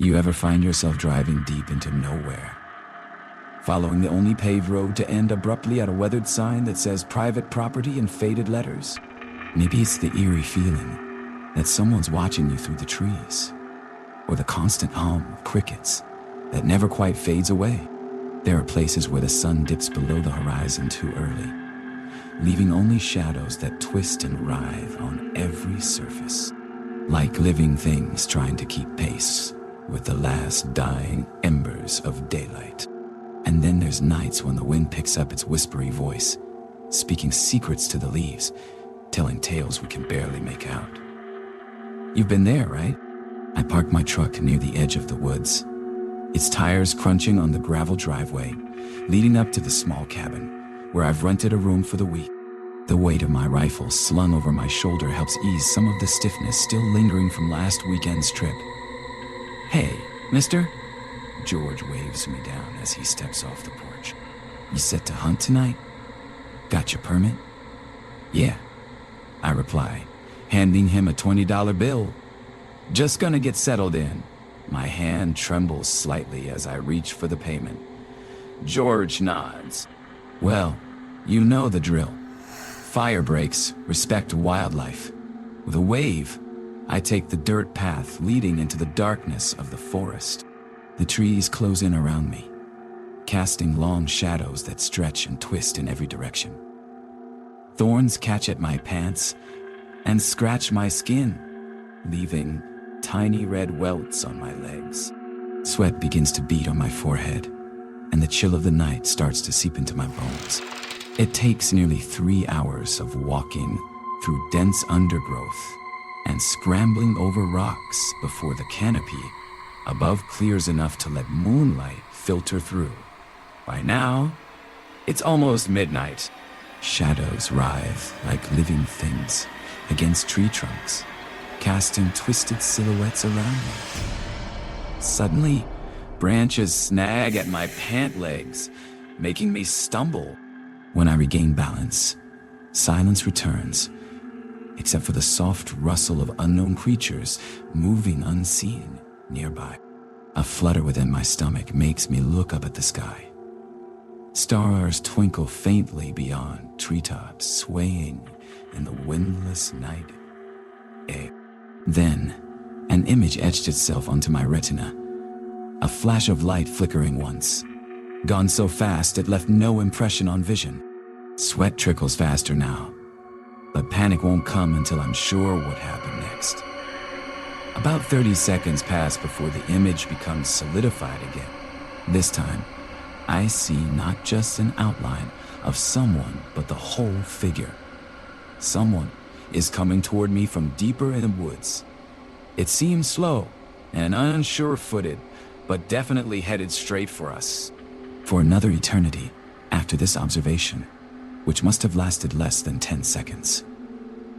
You ever find yourself driving deep into nowhere, following the only paved road to end abruptly at a weathered sign that says private property in faded letters? Maybe it's the eerie feeling that someone's watching you through the trees, or the constant hum of crickets that never quite fades away. There are places where the sun dips below the horizon too early, leaving only shadows that twist and writhe on every surface, like living things trying to keep pace with the last dying embers of daylight. And then there's nights when the wind picks up its whispery voice, speaking secrets to the leaves, telling tales we can barely make out. You've been there, right? I parked my truck near the edge of the woods, its tires crunching on the gravel driveway leading up to the small cabin where I've rented a room for the week. The weight of my rifle slung over my shoulder helps ease some of the stiffness still lingering from last weekend's trip. "Hey, mister?" George waves me down as he steps off the porch. "You set to hunt tonight? Got your permit?" "Yeah," I reply, handing him a $20 bill. "Just gonna get settled in." My hand trembles slightly as I reach for the payment. George nods. "Well, you know the drill. Fire breaks, respect wildlife. With a wave, I take the dirt path leading into the darkness of the forest. The trees close in around me, casting long shadows that stretch and twist in every direction. Thorns catch at my pants and scratch my skin, leaving tiny red welts on my legs. Sweat begins to bead on my forehead, and the chill of the night starts to seep into my bones. It takes nearly 3 hours of walking through dense undergrowth and scrambling over rocks before the canopy above clears enough to let moonlight filter through. By now, it's almost midnight. Shadows writhe like living things against tree trunks, casting twisted silhouettes around me. Suddenly, branches snag at my pant legs, making me stumble. When I regain balance, silence returns, except for the soft rustle of unknown creatures moving unseen nearby. A flutter within my stomach makes me look up at the sky. Stars twinkle faintly beyond treetops, swaying in the windless night air. Then, an image etched itself onto my retina. A flash of light flickering once, gone so fast it left no impression on vision. Sweat trickles faster now, but panic won't come until I'm sure what happened next. About 30 seconds pass before the image becomes solidified again. This time, I see not just an outline of someone, but the whole figure. Someone is coming toward me from deeper in the woods. It seems slow and unsure-footed, but definitely headed straight for us. For another eternity after this observation, which must have lasted less than 10 seconds.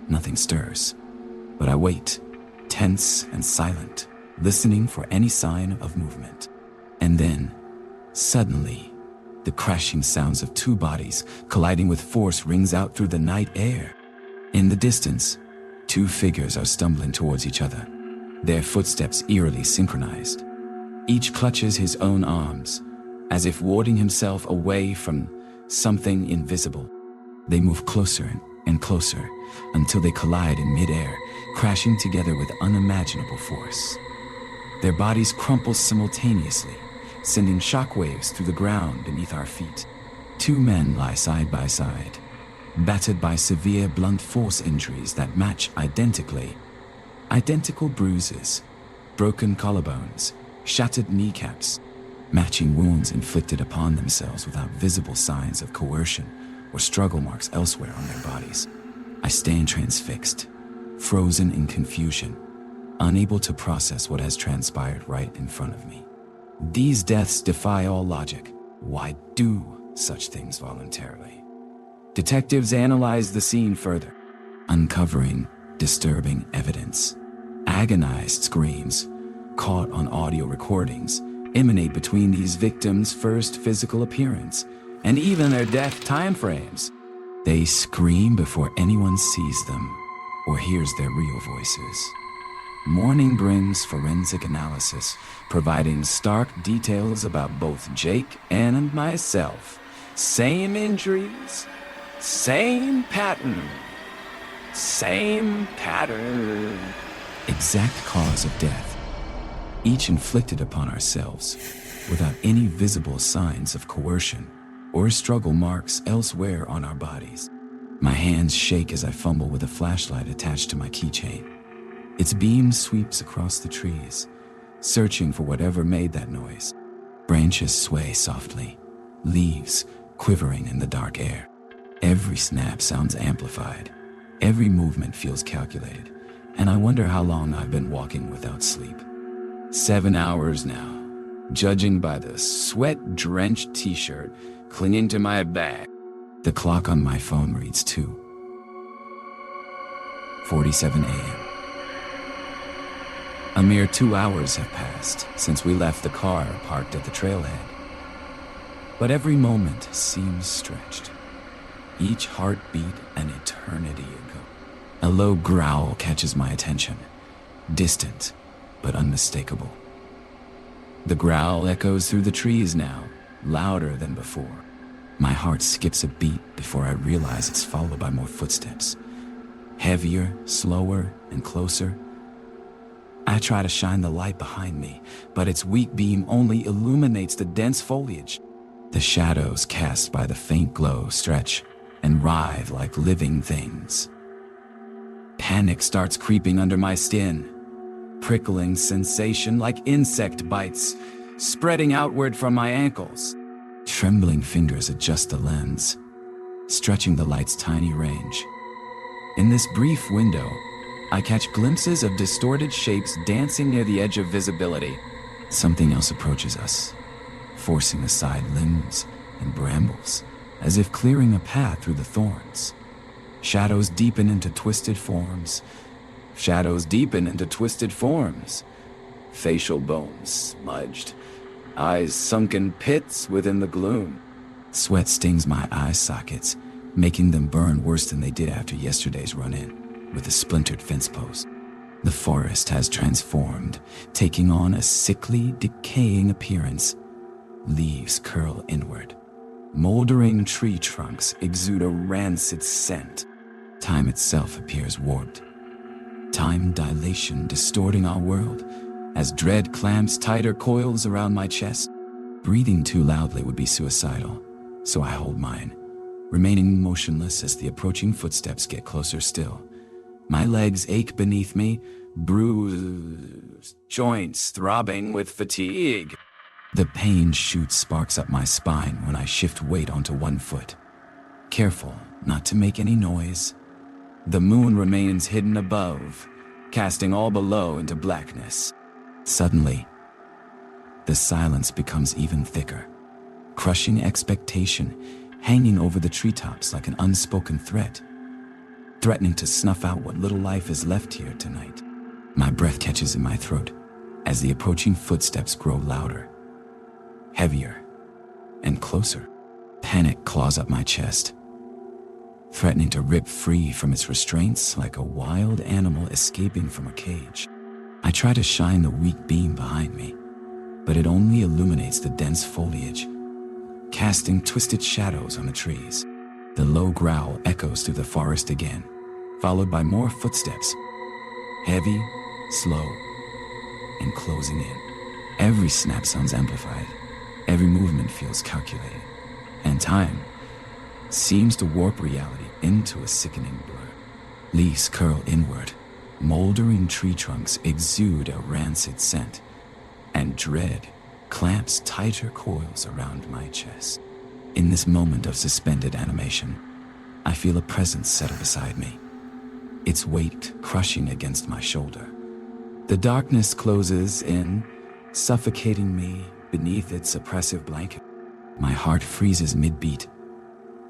Nothing stirs, but I wait, tense and silent, listening for any sign of movement. And then, suddenly, the crashing sounds of two bodies colliding with force rings out through the night air. In the distance, two figures are stumbling towards each other, their footsteps eerily synchronized. Each clutches his own arms, as if warding himself away from something invisible. They move closer and closer until they collide in midair, crashing together with unimaginable force. Their bodies crumple simultaneously, sending shockwaves through the ground beneath our feet. Two men lie side by side, battered by severe blunt force injuries that match identically. Identical bruises, broken collarbones, shattered kneecaps, matching wounds inflicted upon themselves without visible signs of coercion or struggle marks elsewhere on their bodies. I stand transfixed, frozen in confusion, unable to process what has transpired right in front of me. These deaths defy all logic. Why do such things voluntarily? Detectives analyze the scene further, uncovering disturbing evidence. Agonized screams, caught on audio recordings, emanate between these victims' first physical appearance and even their death timeframes. They scream before anyone sees them or hears their real voices. Morning brings forensic analysis, providing stark details about both Jake and myself. Same injuries, same pattern. Same pattern. Exact cause of death, each inflicted upon ourselves, without any visible signs of coercion or struggle marks elsewhere on our bodies. My hands shake as I fumble with a flashlight attached to my keychain. Its beam sweeps across the trees, searching for whatever made that noise. Branches sway softly, leaves quivering in the dark air. Every snap sounds amplified. Every movement feels calculated, and I wonder how long I've been walking without sleep. 7 hours now, judging by the sweat-drenched t-shirt clinging to my back. The clock on my phone reads 2:47 a.m. A mere 2 hours have passed since we left the car parked at the trailhead. But every moment seems stretched. Each heartbeat an eternity ago. A low growl catches my attention, distant but unmistakable. The growl echoes through the trees now, louder than before. My heart skips a beat before I realize it's followed by more footsteps. Heavier, slower, and closer. I try to shine the light behind me, but its weak beam only illuminates the dense foliage. The shadows cast by the faint glow stretch and writhe like living things. Panic starts creeping under my skin. Prickling sensation like insect bites, spreading outward from my ankles. Trembling fingers adjust the lens, stretching the light's tiny range. In this brief window, I catch glimpses of distorted shapes dancing near the edge of visibility. Something else approaches us, forcing aside limbs and brambles, as if clearing a path through the thorns. Shadows deepen into twisted forms. Shadows deepen into twisted forms. Facial bones smudged, eyes sunken pits within the gloom. Sweat stings my eye sockets, making them burn worse than they did after yesterday's run-in with a splintered fence post. The forest has transformed, taking on a sickly, decaying appearance. Leaves curl inward. Moldering tree trunks exude a rancid scent. Time itself appears warped. Time dilation distorting our world, as dread clamps tighter coils around my chest. Breathing too loudly would be suicidal, so I hold mine, remaining motionless as the approaching footsteps get closer still. My legs ache beneath me, bruised, joints throbbing with fatigue. The pain shoots sparks up my spine when I shift weight onto one foot. Careful not to make any noise. The moon remains hidden above, casting all below into blackness. Suddenly, the silence becomes even thicker, crushing expectation hanging over the treetops like an unspoken threat, threatening to snuff out what little life is left here tonight. My breath catches in my throat as the approaching footsteps grow louder, heavier, and closer. Panic claws up my chest, threatening to rip free from its restraints like a wild animal escaping from a cage. I try to shine the weak beam behind me, but it only illuminates the dense foliage, casting twisted shadows on the trees. The low growl echoes through the forest again, followed by more footsteps, heavy, slow, and closing in. Every snap sounds amplified, every movement feels calculated, and time seems to warp reality into a sickening blur. Leaves curl inward, moldering tree trunks exude a rancid scent, and dread clamps tighter coils around my chest. In this moment of suspended animation, I feel a presence settle beside me, its weight crushing against my shoulder. The darkness closes in, suffocating me beneath its oppressive blanket. My heart freezes mid-beat,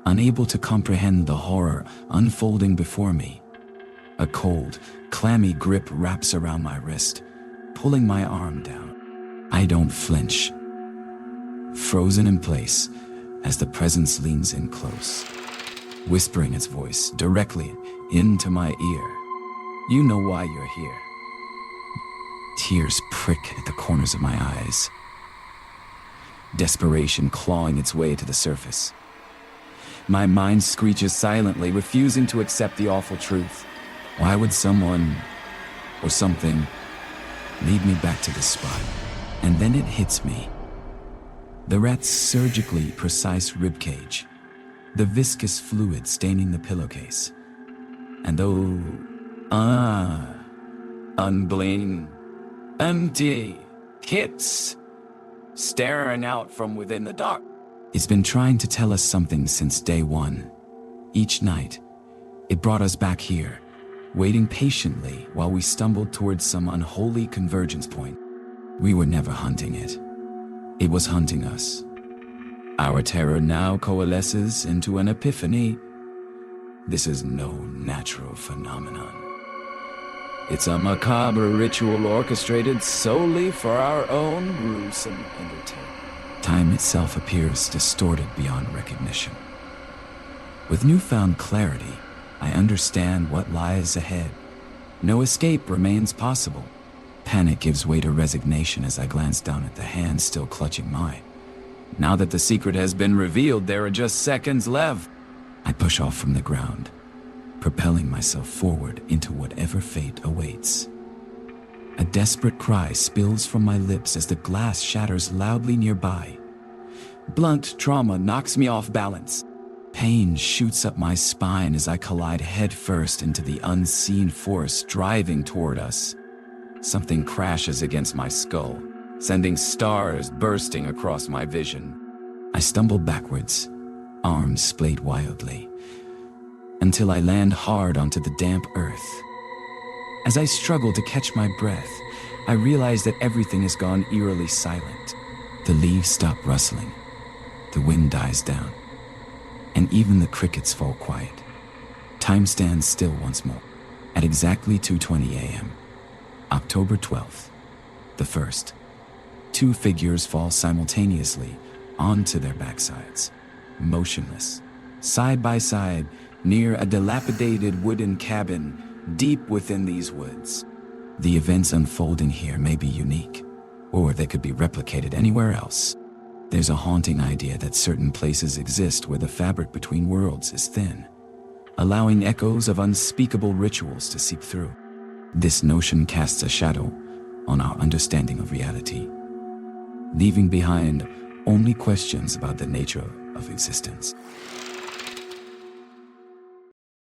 unable to comprehend the horror unfolding before me. A cold, clammy grip wraps around my wrist, pulling my arm down. I don't flinch, frozen in place as the presence leans in close, whispering its voice directly into my ear. You know why you're here. Tears prick at the corners of my eyes. Desperation clawing its way to the surface. My mind screeches silently, refusing to accept the awful truth. Why would someone, or something, lead me back to this spot? And then it hits me. The rat's surgically precise ribcage, the viscous fluid staining the pillowcase. And unbling, empty hits, staring out from within the dark. It's been trying to tell us something since day one. Each night, it brought us back here, waiting patiently while we stumbled towards some unholy convergence point. We were never hunting it. It was hunting us. Our terror now coalesces into an epiphany. This is no natural phenomenon. It's a macabre ritual orchestrated solely for our own gruesome entertainment. Time itself appears distorted beyond recognition. With newfound clarity, I understand what lies ahead. No escape remains possible. Panic gives way to resignation as I glance down at the hand still clutching mine. Now that the secret has been revealed, there are just seconds left. I push off from the ground, propelling myself forward into whatever fate awaits. A desperate cry spills from my lips as the glass shatters loudly nearby. Blunt trauma knocks me off balance. Pain shoots up my spine as I collide headfirst into the unseen force driving toward us. Something crashes against my skull, sending stars bursting across my vision. I stumble backwards, arms splayed wildly, until I land hard onto the damp earth. As I struggle to catch my breath, I realize that everything has gone eerily silent. The leaves stop rustling, the wind dies down, and even the crickets fall quiet. Time stands still once more. At exactly 2:20 a.m., October 12th, the first, two figures fall simultaneously onto their backsides, motionless, side by side, near a dilapidated wooden cabin deep within these woods. The events unfolding here may be unique, or they could be replicated anywhere else. There's a haunting idea that certain places exist where the fabric between worlds is thin, allowing echoes of unspeakable rituals to seep through. This notion casts a shadow on our understanding of reality, leaving behind only questions about the nature of existence.